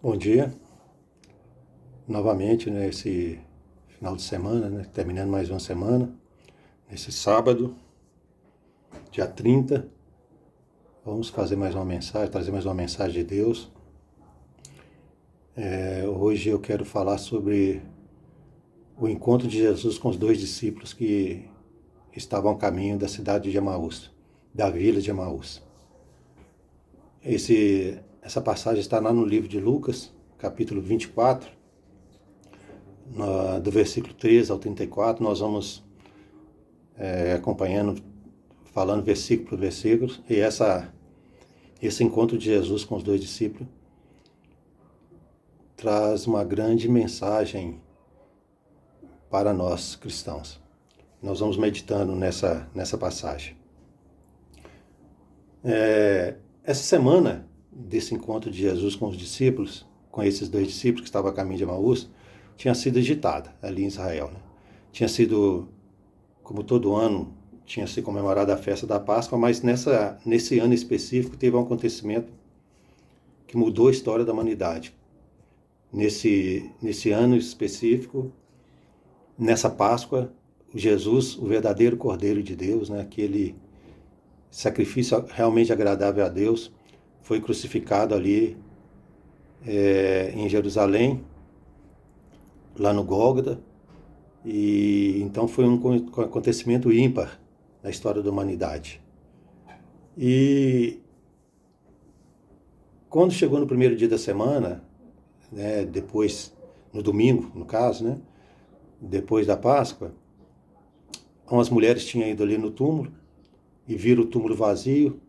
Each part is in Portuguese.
Bom dia, novamente nesse final de semana, terminando mais uma semana, nesse sábado, dia 30, vamos fazer mais uma mensagem, trazer mais uma mensagem de Deus. Hoje eu quero falar sobre o encontro de Jesus com os dois discípulos que estavam a caminho da cidade de Emaús, da vila de Emaús. Essa passagem está lá no livro de Lucas, capítulo 24, do versículo 13 ao 34, nós vamos acompanhando, falando versículo por versículo, e esse encontro de Jesus com os dois discípulos traz uma grande mensagem para nós cristãos. Nós vamos meditando nessa passagem. Essa semana desse encontro de Jesus com os discípulos, com esses dois discípulos que estavam a caminho de Emaús, tinha sido agitada ali em Israel. Tinha sido, como todo ano, tinha se comemorado a festa da Páscoa, mas nesse ano específico teve um acontecimento que mudou a história da humanidade. Nesse ano específico, nessa Páscoa, Jesus, o verdadeiro Cordeiro de Deus, aquele sacrifício realmente agradável a Deus, foi crucificado ali em Jerusalém, lá no Gólgota, e então foi um acontecimento ímpar na história da humanidade. E quando chegou no primeiro dia da semana, depois, no domingo, no caso, depois da Páscoa, umas mulheres tinham ido ali no túmulo e viram o túmulo vazio,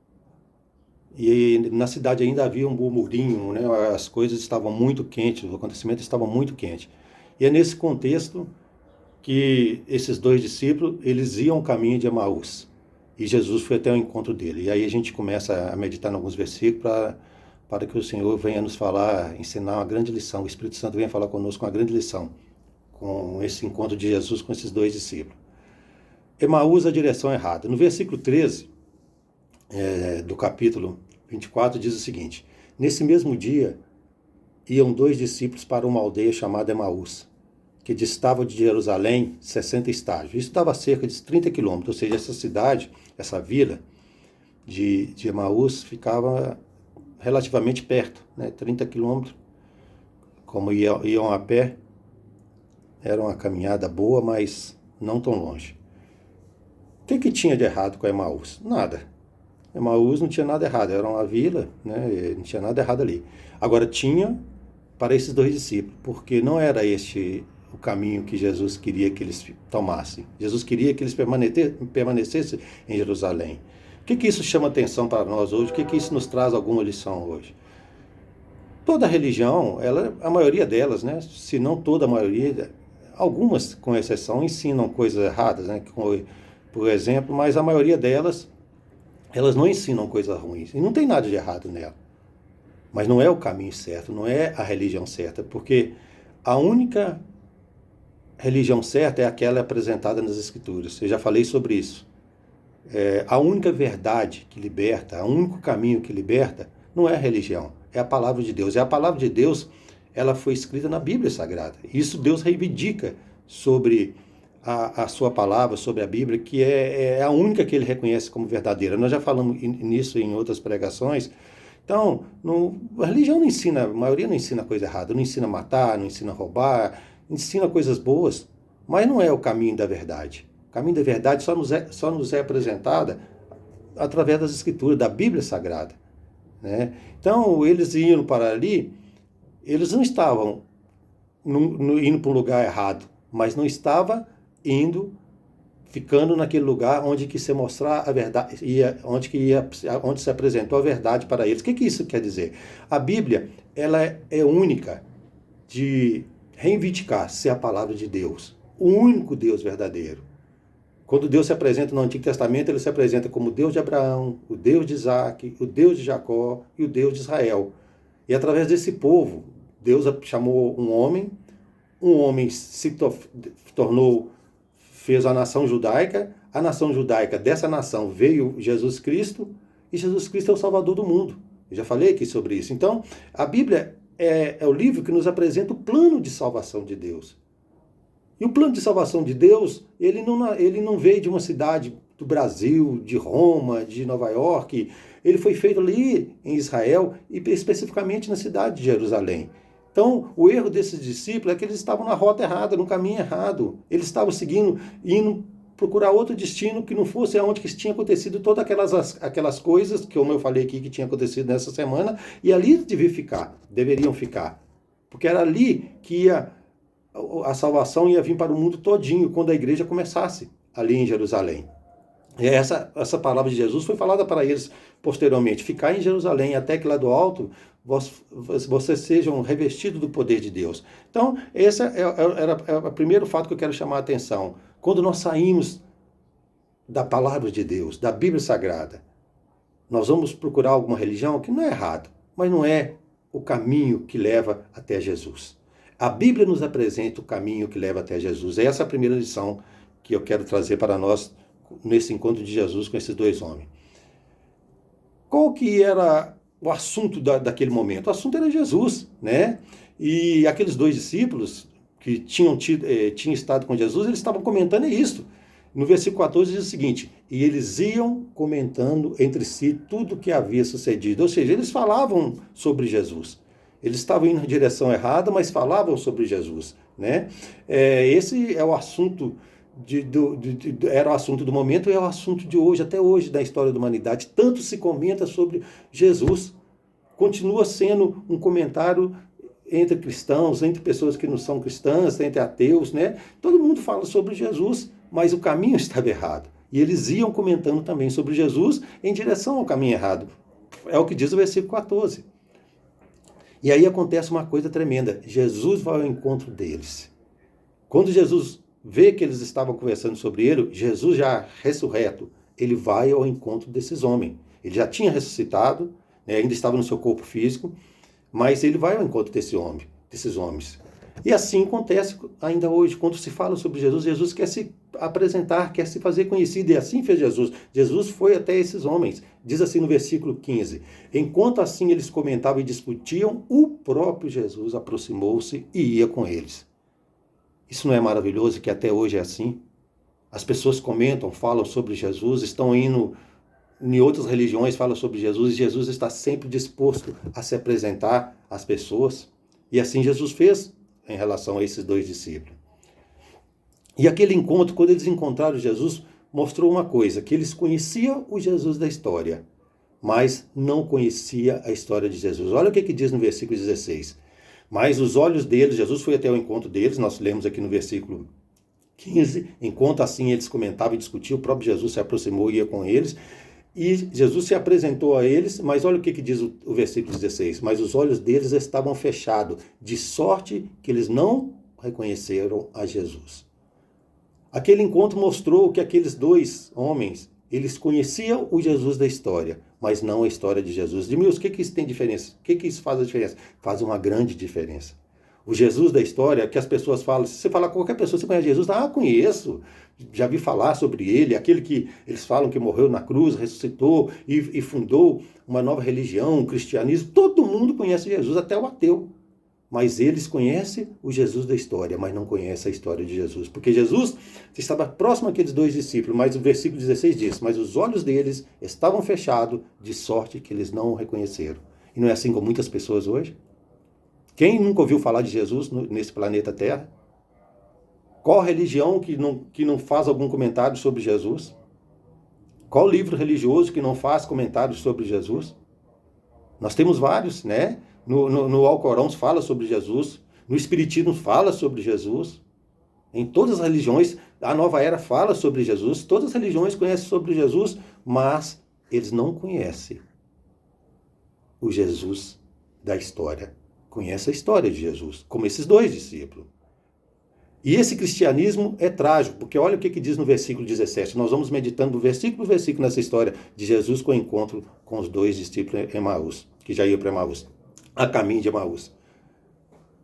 e na cidade ainda havia um burburinho, as coisas estavam muito quentes, o acontecimento estava muito quente. E é nesse contexto que esses dois discípulos, eles iam ao caminho de Emaús, e Jesus foi até o encontro dele. E aí a gente começa a meditar em alguns versículos para que o Senhor venha nos falar, ensinar uma grande lição, o Espírito Santo venha falar conosco uma grande lição, com esse encontro de Jesus com esses dois discípulos. Emaús, a direção errada. No versículo 13 do capítulo 24 diz o seguinte: nesse mesmo dia iam dois discípulos para uma aldeia chamada Emaús, que distava de Jerusalém 60 estágios. Isso dava cerca de 30 quilômetros, ou seja, essa cidade, essa vila de Emaús ficava relativamente perto, 30 quilômetros. Como iam a pé, era uma caminhada boa, mas não tão longe. O que tinha de errado com Emaús? Nada. Emaús não tinha nada errado, era uma vila, não tinha nada errado ali. Agora tinha para esses dois discípulos, porque não era este o caminho que Jesus queria que eles tomassem. Jesus queria que eles permanecessem em Jerusalém. O que isso chama atenção para nós hoje? O que isso nos traz alguma lição hoje? Toda religião, a maioria delas, se não toda a maioria, algumas com exceção, ensinam coisas erradas, por exemplo, mas a maioria delas, elas não ensinam coisas ruins. E não tem nada de errado nela. Mas não é o caminho certo, não é a religião certa, porque a única religião certa é aquela apresentada nas Escrituras. Eu já falei sobre isso. A única verdade que liberta, o único caminho que liberta, não é a religião, é a palavra de Deus. E a palavra de Deus, ela foi escrita na Bíblia Sagrada. Isso Deus reivindica sobre a sua palavra, sobre a Bíblia, que é a única que ele reconhece como verdadeira. Nós já falamos nisso em outras pregações. Então, a religião não ensina, a maioria não ensina coisa errada, não ensina a matar, não ensina a roubar, ensina coisas boas, mas não é o caminho da verdade. O caminho da verdade só nos é apresentada através das Escrituras, da Bíblia Sagrada. Então, eles iam para ali, eles não estavam indo para um lugar errado, mas não estava ficando naquele lugar onde que se mostrar a verdade, onde se apresentou a verdade para eles. O que isso quer dizer? A Bíblia, ela é única de reivindicar ser a palavra de Deus, o único Deus verdadeiro. Quando Deus se apresenta no Antigo Testamento, ele se apresenta como o Deus de Abraão, o Deus de Isaac, o Deus de Jacó e o Deus de Israel. E através desse povo, Deus chamou um homem se tornou, fez a nação judaica dessa nação veio Jesus Cristo, e Jesus Cristo é o Salvador do mundo. Eu já falei aqui sobre isso. Então, a Bíblia é o livro que nos apresenta o plano de salvação de Deus. E o plano de salvação de Deus, ele não veio de uma cidade do Brasil, de Roma, de Nova York. Ele foi feito ali em Israel e especificamente na cidade de Jerusalém. Então, o erro desses discípulos é que eles estavam na rota errada, no caminho errado. Eles estavam indo procurar outro destino que não fosse aonde que tinha acontecido todas aquelas coisas, que como eu falei aqui, que tinha acontecido nessa semana, e ali deveriam ficar. Porque era ali que a salvação ia vir para o mundo todinho, quando a igreja começasse ali em Jerusalém. E essa palavra de Jesus foi falada para eles posteriormente. Ficar em Jerusalém até que lá do alto vocês sejam revestidos do poder de Deus. Então, esse era o primeiro fato que eu quero chamar a atenção. Quando nós saímos da palavra de Deus, da Bíblia Sagrada, nós vamos procurar alguma religião que não é errado, mas não é o caminho que leva até Jesus. A Bíblia nos apresenta o caminho que leva até Jesus. Essa é a primeira lição que eu quero trazer para nós nesse encontro de Jesus com esses dois homens. Qual que era o assunto daquele momento? O assunto era Jesus, né? E aqueles dois discípulos que tinham estado com Jesus, eles estavam comentando isso. No versículo 14 diz o seguinte: e eles iam comentando entre si tudo o que havia sucedido. Ou seja, eles falavam sobre Jesus. Eles estavam indo na direção errada, mas falavam sobre Jesus, né? Esse é o assunto era o assunto do momento e é o assunto de hoje, até hoje, da história da humanidade. Tanto se comenta sobre Jesus. Continua sendo um comentário entre cristãos, entre pessoas que não são cristãs, entre ateus, né? Todo mundo fala sobre Jesus, mas o caminho estava errado. E eles iam comentando também sobre Jesus em direção ao caminho errado. É o que diz o versículo 14. E aí acontece uma coisa tremenda. Jesus vai ao encontro deles. Quando Jesus vê que eles estavam conversando sobre ele, Jesus já ressurreto, ele vai ao encontro desses homens. Ele já tinha ressuscitado, né, ainda estava no seu corpo físico, mas ele vai ao encontro desses homens. E assim acontece ainda hoje, quando se fala sobre Jesus, Jesus quer se apresentar, quer se fazer conhecido, e assim fez Jesus. Jesus foi até esses homens, diz assim no versículo 15, enquanto assim eles comentavam e discutiam, o próprio Jesus aproximou-se e ia com eles. Isso não é maravilhoso que até hoje é assim? As pessoas comentam, falam sobre Jesus, estão indo em outras religiões, falam sobre Jesus, e Jesus está sempre disposto a se apresentar às pessoas. E assim Jesus fez em relação a esses dois discípulos. E aquele encontro, quando eles encontraram Jesus, mostrou uma coisa, que eles conheciam o Jesus da história, mas não conhecia a história de Jesus. Olha o que diz no versículo 16. Mas os olhos deles, Jesus foi até o encontro deles, nós lemos aqui no versículo 15, enquanto assim eles comentavam e discutiam, o próprio Jesus se aproximou e ia com eles, e Jesus se apresentou a eles, mas olha o que diz o versículo 16, mas os olhos deles estavam fechados, de sorte que eles não reconheceram a Jesus. Aquele encontro mostrou que aqueles dois homens, eles conheciam o Jesus da história, mas não a história de Jesus. Edmilson, o que isso tem diferença? O que isso faz a diferença? Faz uma grande diferença. O Jesus da história, que as pessoas falam, se você falar com qualquer pessoa, você conhece Jesus? Ah, conheço, já vi falar sobre ele, aquele que eles falam que morreu na cruz, ressuscitou e fundou uma nova religião, o cristianismo. Todo mundo conhece Jesus, até o ateu. Mas eles conhecem o Jesus da história, mas não conhecem a história de Jesus. Porque Jesus estava próximo àqueles dois discípulos, mas o versículo 16 diz, mas os olhos deles estavam fechados, de sorte que eles não o reconheceram. E não é assim com muitas pessoas hoje? Quem nunca ouviu falar de Jesus nesse planeta Terra? Qual religião que não faz algum comentário sobre Jesus? Qual livro religioso que não faz comentários sobre Jesus? Nós temos vários, né? No Alcorão fala sobre Jesus, no Espiritismo fala sobre Jesus, em todas as religiões, a Nova Era fala sobre Jesus, todas as religiões conhecem sobre Jesus, mas eles não conhecem o Jesus da história. Conhecem a história de Jesus, como esses dois discípulos. E esse cristianismo é trágico, porque olha o que diz no versículo 17. Nós vamos meditando do versículo nessa história de Jesus com o encontro com os dois discípulos em Emaús, que já iam para Emaús, a caminho de Emaús.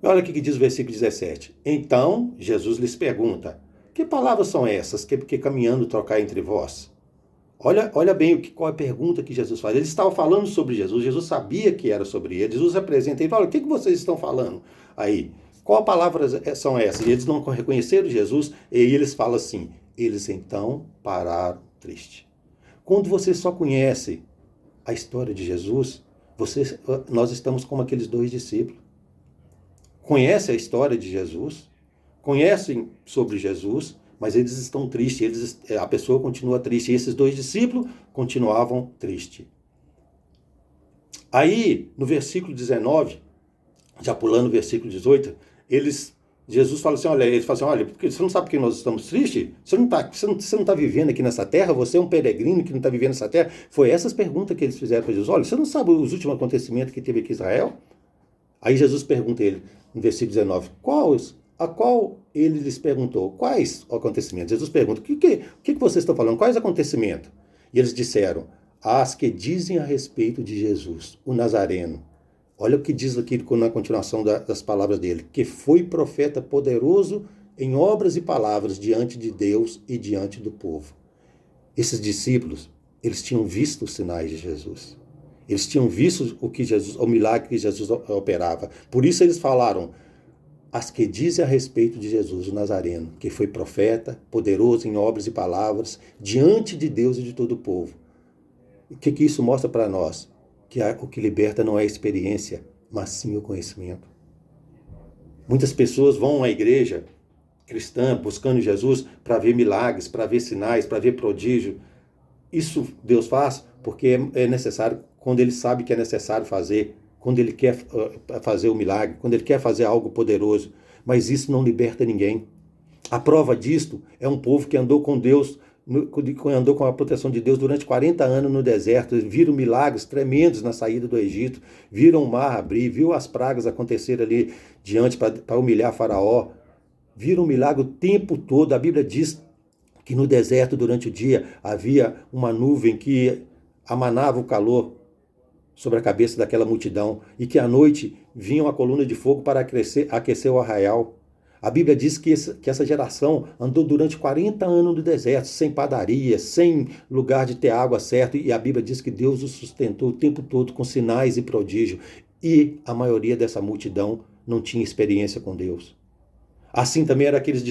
Olha o que diz o versículo 17. Então, Jesus lhes pergunta, que palavras são essas que caminhando trocar entre vós? Olha bem qual é a pergunta que Jesus faz. Ele estava falando sobre Jesus, Jesus sabia que era sobre ele. Jesus apresenta e fala: o que vocês estão falando aí? Qual palavras são essas? E eles não reconheceram Jesus, e eles falam assim: eles então pararam triste. Quando você só conhece a história de Jesus, nós estamos como aqueles dois discípulos. Conhecem a história de Jesus, conhecem sobre Jesus, mas eles estão tristes, a pessoa continua triste. E esses dois discípulos continuavam tristes. Aí, no versículo 19, já pulando o versículo 18, Jesus fala assim, olha, porque você não sabe por que nós estamos tristes? Você não está vivendo aqui nessa terra? Você é um peregrino que não está vivendo nessa terra? Foi essas perguntas que eles fizeram para Jesus. Olha, você não sabe os últimos acontecimentos que teve aqui em Israel? Aí Jesus pergunta a ele, no versículo 19, a qual ele lhes perguntou, quais acontecimentos? Jesus pergunta, o que vocês estão falando? Quais acontecimentos? E eles disseram, as que dizem a respeito de Jesus, o Nazareno. Olha o que diz aqui na continuação das palavras dele, que foi profeta poderoso em obras e palavras diante de Deus e diante do povo. Esses discípulos, eles tinham visto os sinais de Jesus. Eles tinham visto o milagre que Jesus operava. Por isso eles falaram, as que dizem a respeito de Jesus, o Nazareno, que foi profeta, poderoso em obras e palavras, diante de Deus e de todo o povo. O que isso mostra para nós? Que o que liberta não é a experiência, mas sim o conhecimento. Muitas pessoas vão à igreja cristã, buscando Jesus, para ver milagres, para ver sinais, para ver prodígio. Isso Deus faz porque é necessário, quando Ele sabe que é necessário fazer, quando Ele quer fazer o milagre, quando Ele quer fazer algo poderoso. Mas isso não liberta ninguém. A prova disto é um povo que andou com Deus, andou com a proteção de Deus durante 40 anos no deserto, viram milagres tremendos na saída do Egito, viram o mar abrir, viu as pragas acontecer ali diante para humilhar Faraó, viram o milagre o tempo todo. A Bíblia diz que no deserto, durante o dia, havia uma nuvem que amanava o calor sobre a cabeça daquela multidão, e que à noite vinha uma coluna de fogo para aquecer o arraial. A Bíblia diz que essa geração andou durante 40 anos no deserto, sem padaria, sem lugar de ter água certo, e a Bíblia diz que Deus os sustentou o tempo todo com sinais e prodígios, e a maioria dessa multidão não tinha experiência com Deus. Assim também eram aqueles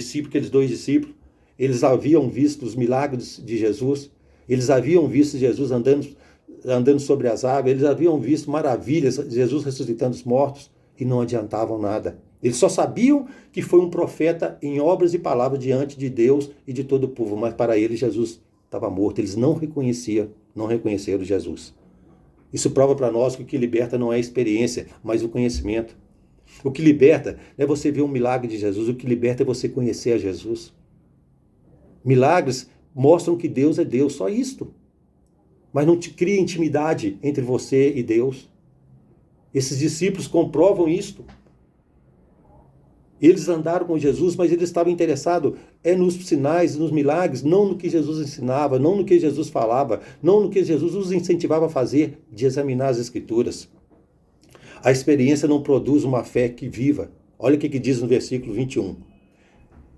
dois discípulos, eles haviam visto os milagres de Jesus, eles haviam visto Jesus andando sobre as águas, eles haviam visto maravilhas, Jesus ressuscitando os mortos, e não adiantavam nada. Eles só sabiam que foi um profeta em obras e palavras diante de Deus e de todo o povo, mas para eles Jesus estava morto. Eles não reconheceram Jesus. Isso prova para nós que o que liberta não é a experiência, mas o conhecimento. O que liberta não é você ver um milagre de Jesus, o que liberta é você conhecer a Jesus. Milagres mostram que Deus é Deus, só isto. Mas não te cria intimidade entre você e Deus. Esses discípulos comprovam isto. Eles andaram com Jesus, mas eles estavam interessados nos sinais, nos milagres, não no que Jesus ensinava, não no que Jesus falava, não no que Jesus os incentivava a fazer, de examinar as Escrituras. A experiência não produz uma fé que viva. Olha o que diz no versículo 21.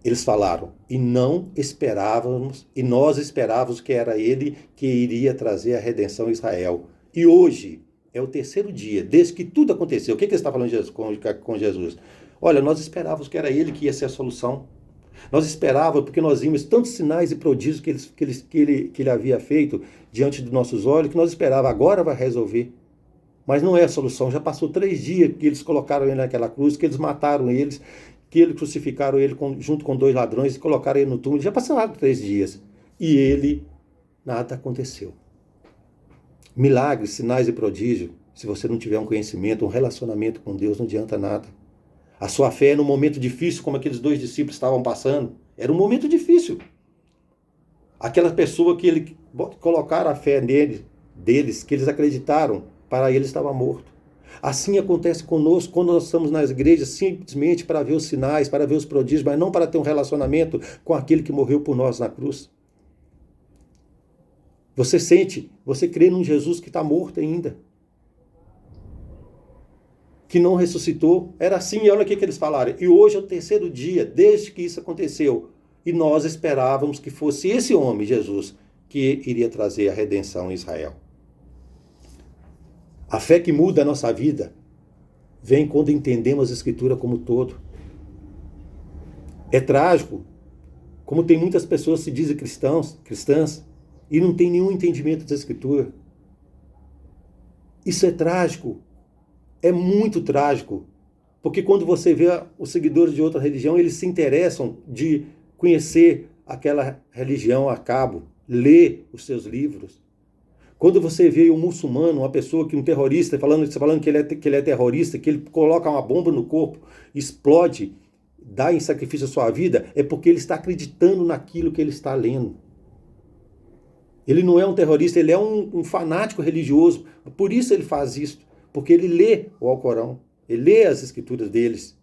Eles falaram, e nós esperávamos que era Ele que iria trazer a redenção a Israel. E hoje é o terceiro dia, desde que tudo aconteceu. O que eles estavam falando com Jesus? Olha, nós esperávamos que era Ele que ia ser a solução. Nós esperávamos, porque nós vimos tantos sinais e prodígios que ele havia feito diante dos nossos olhos, que nós esperávamos, agora vai resolver. Mas não é a solução. Já passou 3 dias que eles colocaram Ele naquela cruz, que eles mataram eles, que eles crucificaram Ele junto com 2 ladrões e colocaram Ele no túmulo. Já passaram 3 dias. E nada aconteceu. Milagres, sinais e prodígios, se você não tiver um conhecimento, um relacionamento com Deus, não adianta nada. A sua fé é num momento difícil, como aqueles 2 discípulos estavam passando. Era um momento difícil. Aquela pessoa que colocaram a fé deles, que eles acreditaram, para eles estava morto. Assim acontece conosco quando nós estamos nas igrejas simplesmente para ver os sinais, para ver os prodígios, mas não para ter um relacionamento com aquele que morreu por nós na cruz. Você crê num Jesus que está morto ainda, que não ressuscitou. Era assim, e olha o que eles falaram. E hoje é o terceiro dia, desde que isso aconteceu. E nós esperávamos que fosse esse homem, Jesus, que iria trazer a redenção em Israel. A fé que muda a nossa vida vem quando entendemos a Escritura como um todo. É trágico como tem muitas pessoas que se dizem cristãs, e não tem nenhum entendimento da Escritura. Isso é trágico, é muito trágico, porque quando você vê os seguidores de outra religião, eles se interessam de conhecer aquela religião a cabo, ler os seus livros. Quando você vê um muçulmano, uma pessoa um terrorista, falando que ele é terrorista, que ele coloca uma bomba no corpo, explode, dá em sacrifício a sua vida, é porque ele está acreditando naquilo que ele está lendo. Ele não é um terrorista, ele é um fanático religioso. Por isso ele faz isso, porque ele lê o Alcorão, ele lê as escrituras deles.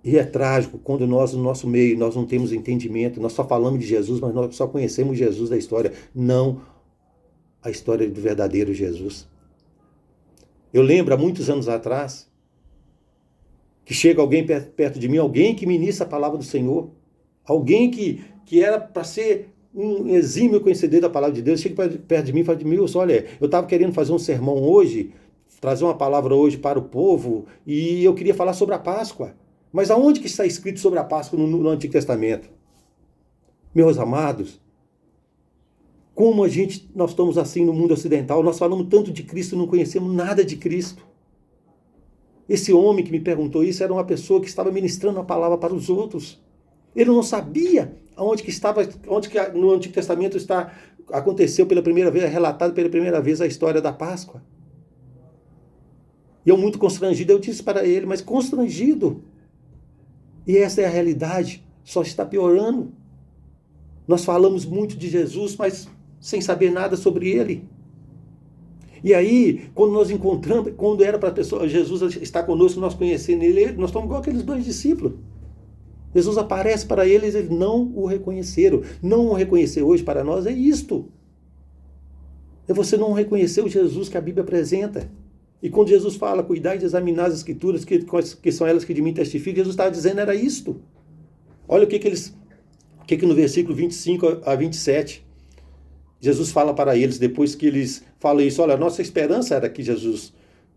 E é trágico quando nós, no nosso meio, nós não temos entendimento, nós só falamos de Jesus, mas nós só conhecemos Jesus da história, não a história do verdadeiro Jesus. Eu lembro, há muitos anos atrás, que chega alguém perto de mim, alguém que ministra a palavra do Senhor, alguém que era para ser um exímio conhecedor da palavra de Deus, chega perto de mim e fala: Milson, olha, eu estava querendo fazer um sermão hoje, trazer uma palavra hoje para o povo, e eu queria falar sobre a Páscoa. Mas aonde que está escrito sobre a Páscoa no Antigo Testamento? Meus amados, como nós estamos assim no mundo ocidental, nós falamos tanto de Cristo e não conhecemos nada de Cristo. Esse homem que me perguntou isso era uma pessoa que estava ministrando a palavra para os outros. Ele não sabia onde que no Antigo Testamento aconteceu pela primeira vez, relatado pela primeira vez a história da Páscoa. E eu muito constrangido, eu disse para ele, mas constrangido. E essa é a realidade, só está piorando. Nós falamos muito de Jesus, mas sem saber nada sobre ele. E aí, quando nós encontramos, quando era para a pessoa, Jesus estar conosco, nós conhecendo ele, nós estamos igual aqueles dois discípulos. Jesus aparece para eles, eles não o reconheceram. Não o reconhecer hoje para nós é isto. É você não reconhecer o Jesus que a Bíblia apresenta. E quando Jesus fala, cuidai de examinar as Escrituras, que são elas que de mim testificam, Jesus estava dizendo era isto. Olha o que no versículo 25 a 27, Jesus fala para eles, depois que eles falam isso, olha, a nossa esperança era que Jesus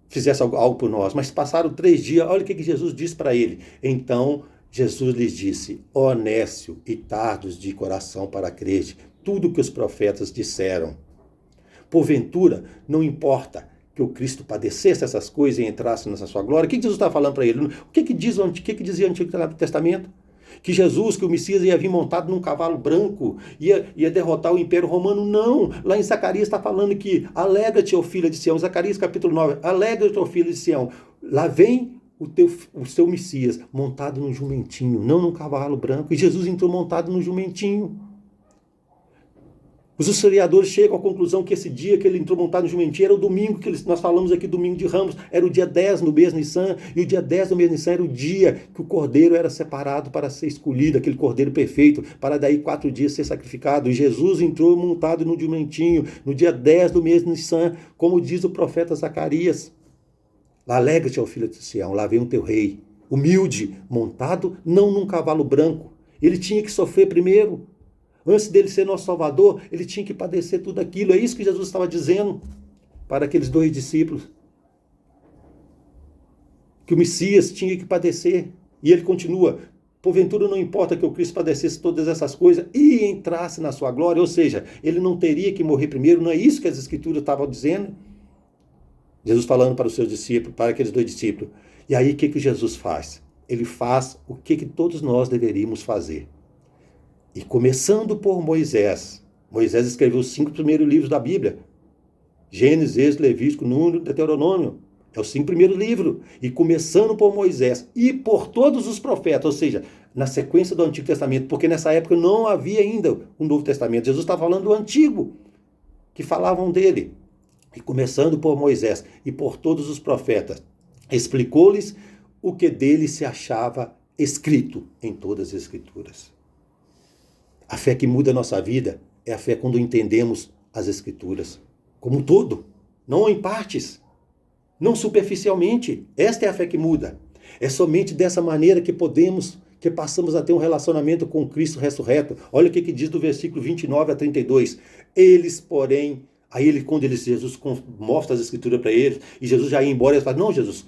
fizesse algo por nós, mas passaram 3 dias, olha o que Jesus disse para ele. Então, Jesus lhes disse: ó nécio e tardos de coração para crer tudo que os profetas disseram. Porventura, não importa que o Cristo padecesse essas coisas e entrasse nessa sua glória. O que Jesus está falando para ele? O que dizia o Antigo Testamento? Que Jesus, que o Messias ia vir montado num cavalo branco, ia derrotar o Império Romano. Não! Lá em Zacarias está falando que alegra-te, ó filha de Sião. Zacarias capítulo 9. Alegra-te, ó filha de Sião. Lá vem o seu Messias montado num jumentinho, não num cavalo branco. E Jesus entrou montado num jumentinho. Os historiadores chegam à conclusão que esse dia que ele entrou montado no jumentinho era o domingo, nós falamos aqui, domingo de Ramos, era o dia 10 no mês Nissan, e o dia 10 do mês Nissan era o dia que o cordeiro era separado para ser escolhido, aquele cordeiro perfeito, para daí 4 dias ser sacrificado. E Jesus entrou montado no jumentinho, no dia 10 do mês Nissan, como diz o profeta Zacarias. Alegra-te, ó filho de Sião, lá vem o teu rei, humilde, montado não num cavalo branco. Ele tinha que sofrer primeiro. Antes dele ser nosso Salvador, ele tinha que padecer tudo aquilo. É isso que Jesus estava dizendo para aqueles 2 discípulos. Que o Messias tinha que padecer. E ele continua: porventura não importa que o Cristo padecesse todas essas coisas e entrasse na sua glória. Ou seja, ele não teria que morrer primeiro. Não é isso que as Escrituras estavam dizendo? Jesus falando para os seus discípulos, para aqueles 2 discípulos. E aí o que Jesus faz? Ele faz o que todos nós deveríamos fazer. E começando por Moisés. Moisés escreveu os 5 primeiros livros da Bíblia. Gênesis, Êxodo, Levítico, Número, Deuteronômio. É os 5 primeiros livros. E começando por Moisés e por todos os profetas, ou seja, na sequência do Antigo Testamento, porque nessa época não havia ainda o Novo Testamento. Jesus está falando do Antigo, que falavam dele. E começando por Moisés e por todos os profetas, explicou-lhes o que dele se achava escrito em todas as Escrituras. A fé que muda a nossa vida é a fé quando entendemos as Escrituras como um todo, não em partes, não superficialmente. Esta é a fé que muda. É somente dessa maneira que porque passamos a ter um relacionamento com Cristo ressurreto. Olha o que diz do versículo 29 a 32. Eles, porém, Jesus mostra as escrituras para eles, e Jesus já ia embora, eles falam, não, Jesus,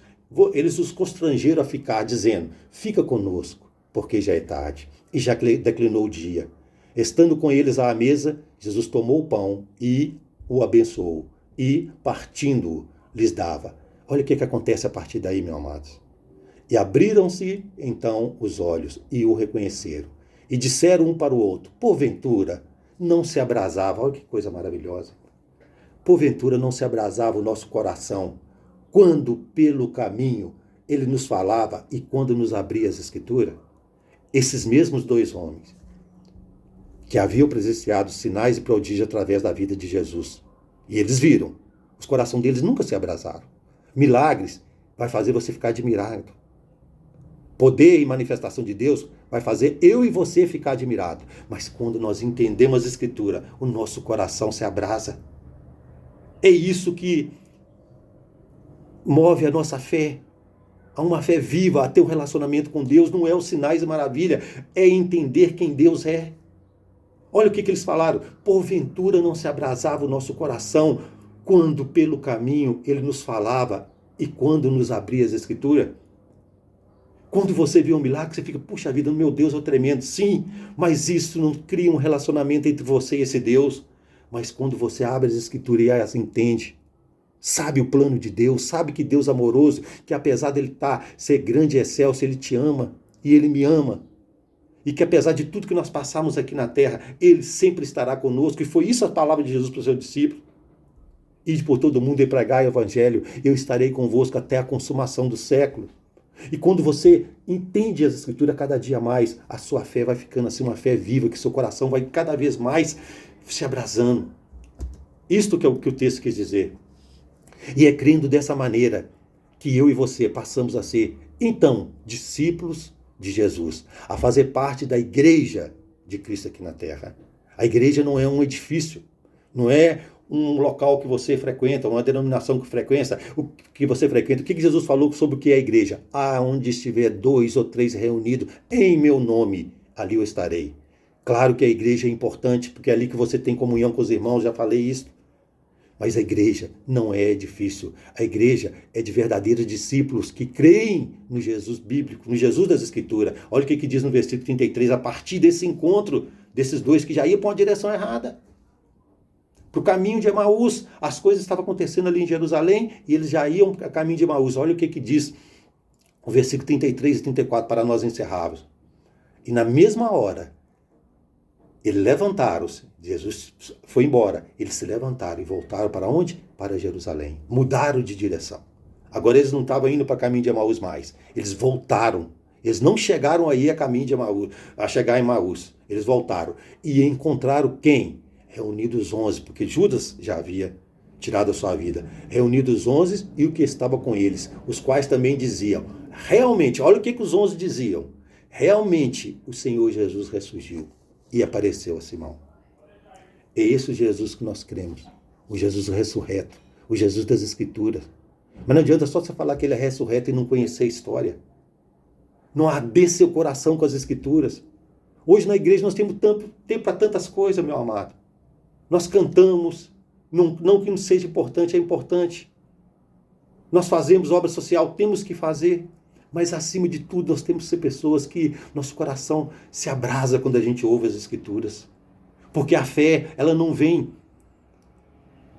eles os constrangeram a ficar, dizendo, fica conosco, porque já é tarde, e já declinou o dia. Estando com eles à mesa, Jesus tomou o pão e o abençoou, e partindo-o, lhes dava. Olha o que acontece a partir daí, meus amados. E abriram-se então os olhos e o reconheceram. E disseram um para o outro, porventura não se abrasava, olha que coisa maravilhosa, porventura não se abrasava o nosso coração, quando pelo caminho ele nos falava e quando nos abria as escrituras? Esses mesmos dois homens, que haviam presenciado sinais e prodígios através da vida de Jesus, e eles viram, os corações deles nunca se abrasaram. Milagres vai fazer você ficar admirado. Poder e manifestação de Deus vai fazer eu e você ficar admirado. Mas quando nós entendemos a Escritura, o nosso coração se abrasa. É isso que move a nossa fé. A uma fé viva, a ter um relacionamento com Deus. Não é os sinais e maravilha, é entender quem Deus é. Olha o que eles falaram. Porventura não se abrasava o nosso coração quando pelo caminho ele nos falava e quando nos abria as Escrituras? Quando você vê um milagre, você fica, puxa vida, meu Deus, é o tremendo. Sim, mas isso não cria um relacionamento entre você e esse Deus. Mas quando você abre as Escrituras e as entende, sabe o plano de Deus, sabe que Deus é amoroso, que apesar dele ser grande e excelso, ele te ama e ele me ama. E que apesar de tudo que nós passamos aqui na terra, ele sempre estará conosco. E foi isso a palavra de Jesus para os seus discípulos. Ide por todo mundo e pregai o evangelho. Eu estarei convosco até a consumação do século. E quando você entende as Escrituras cada dia mais, a sua fé vai ficando assim, uma fé viva, que seu coração vai cada vez mais se abrasando. Isto que é o que o texto quis dizer. E é crendo dessa maneira que eu e você passamos a ser, então, discípulos de Jesus, a fazer parte da igreja de Cristo aqui na terra. A igreja não é um edifício, não é um local que você frequenta, uma denominação que você frequenta. O que Jesus falou sobre o que é a igreja? Onde estiver 2 ou 3 reunidos em meu nome, ali eu estarei. Claro que a igreja é importante, porque é ali que você tem comunhão com os irmãos, já falei isso. Mas a igreja não é edifício. A igreja é de verdadeiros discípulos que creem no Jesus bíblico, no Jesus das Escrituras. Olha o que diz no versículo 33, a partir desse encontro, desses dois que já iam para uma direção errada. Para o caminho de Emaús, as coisas estavam acontecendo ali em Jerusalém e eles já iam para o caminho de Emaús. Olha o que diz o versículo 33 e 34 para nós encerrarmos. E na mesma hora, eles levantaram-se, Jesus foi embora, eles se levantaram e voltaram para onde? Para Jerusalém. Mudaram de direção. Agora eles não estavam indo para o caminho de Emaús mais. Eles voltaram. Eles não chegaram aí a caminho de Emaús, a chegar em Emaús. Eles voltaram. E encontraram quem? Reunidos 11, porque Judas já havia tirado a sua vida. Reunidos 11 e o que estava com eles, os quais também diziam, realmente, olha o que os 11 diziam, realmente o Senhor Jesus ressurgiu e apareceu a Simão. É esse o Jesus que nós cremos, o Jesus ressurreto, o Jesus das Escrituras. Mas não adianta só você falar que ele é ressurreto e não conhecer a história. Não arder seu coração com as Escrituras. Hoje na igreja nós temos tempo para tantas coisas, meu amado. Nós cantamos, não que não seja importante, é importante. Nós fazemos obra social, temos que fazer. Mas acima de tudo nós temos que ser pessoas que nosso coração se abrasa quando a gente ouve as Escrituras. Porque a fé, ela não vem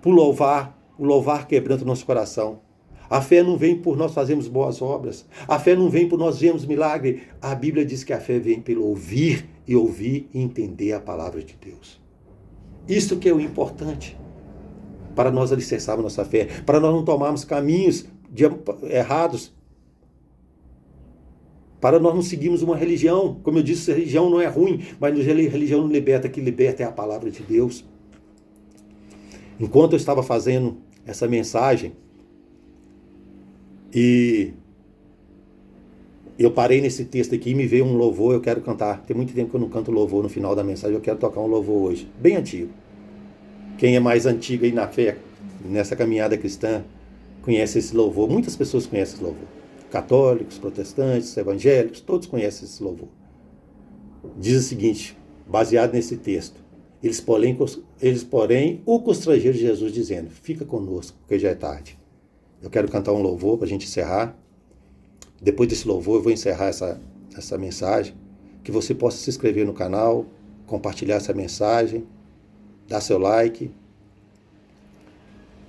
por louvar, o louvar quebranta o nosso coração. A fé não vem por nós fazermos boas obras. A fé não vem por nós vermos milagre. A Bíblia diz que a fé vem pelo ouvir e entender a palavra de Deus. Isso que é o importante para nós alicerçarmos nossa fé, para nós não tomarmos caminhos errados, para nós não seguirmos uma religião. Como eu disse, a religião não é ruim, mas a religião não liberta, que liberta é a palavra de Deus. Enquanto eu estava fazendo essa mensagem, e eu parei nesse texto aqui e me veio um louvor, eu quero cantar. Tem muito tempo que eu não canto louvor no final da mensagem, eu quero tocar um louvor hoje, bem antigo. Quem é mais antigo aí na fé, nessa caminhada cristã, conhece esse louvor. Muitas pessoas conhecem esse louvor. Católicos, protestantes, evangélicos, todos conhecem esse louvor. diz o seguinte, baseado nesse texto: eles, porém, o constrangeram de Jesus, dizendo: fica conosco, porque já é tarde. Eu quero cantar um louvor para a gente encerrar. Depois desse louvor, eu vou encerrar essa mensagem. Que você possa se inscrever no canal, compartilhar essa mensagem, dar seu like.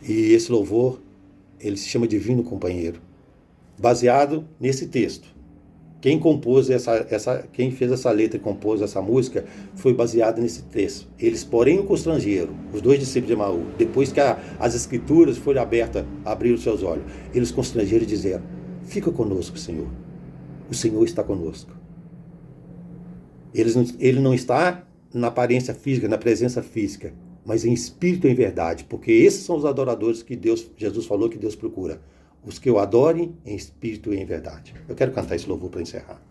E esse louvor, ele se chama Divino Companheiro, baseado nesse texto. Quem compôs quem fez essa letra e compôs essa música foi baseado nesse texto. Eles, porém, o constrangeram, os dois discípulos de Emaús, depois que as escrituras foram abertas, abriram seus olhos, eles constrangeram e disseram: fica conosco, Senhor. O Senhor está conosco. Ele não está na aparência física, na presença física, mas em espírito e em verdade, porque esses são os adoradores que Jesus falou que Deus procura. Os que o adorem em espírito e em verdade. Eu quero cantar esse louvor para encerrar.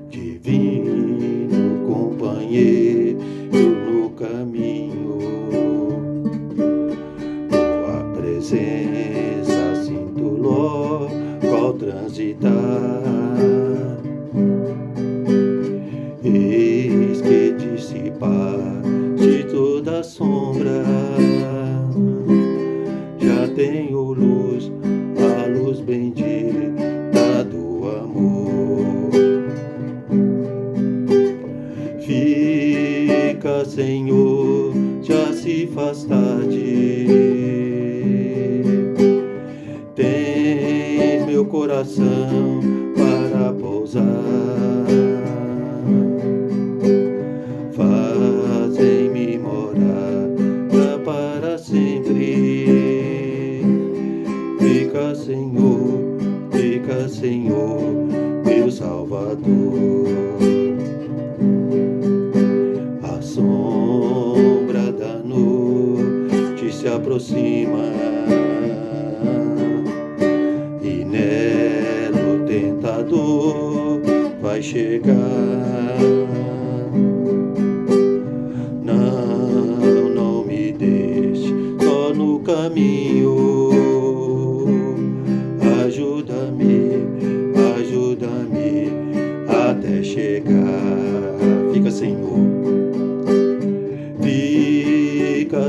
Divino companheiro no caminho, tua presença sinto logo ao transitar. Eis que dissipaste toda a sombra, já tenho luz, a luz bendita do amor. Fica, Senhor, já se faz tarde, tens meu coração para pousar. Fazem-me morar para sempre. Fica, Senhor, meu Salvador. A sombra da noite se aproxima e nela o tentador vai chegar. Não me deixe só no caminho. Ajuda-me até chegar. Fica,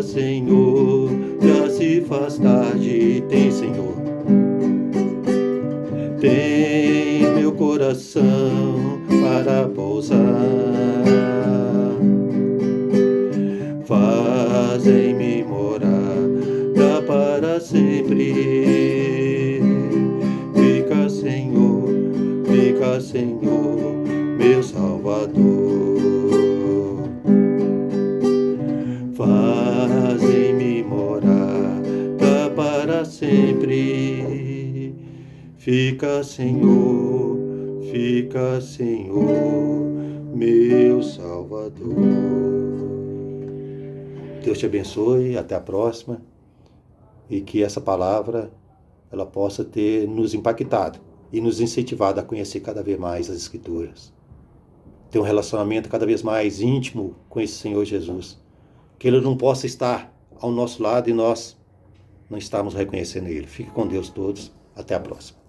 Senhor, já se faz tarde. Tem, Senhor, tem meu coração para pousar. Fazem-me morar para sempre. Fica, Senhor, meu Salvador. Fazem-me morar para sempre. Fica, Senhor, meu Salvador. Deus te abençoe, até a próxima, e que essa palavra ela possa ter nos impactado e nos incentivado a conhecer cada vez mais as Escrituras. Ter um relacionamento cada vez mais íntimo com esse Senhor Jesus. Que Ele não possa estar ao nosso lado e nós não estamos reconhecendo Ele. Fique com Deus todos. Até a próxima.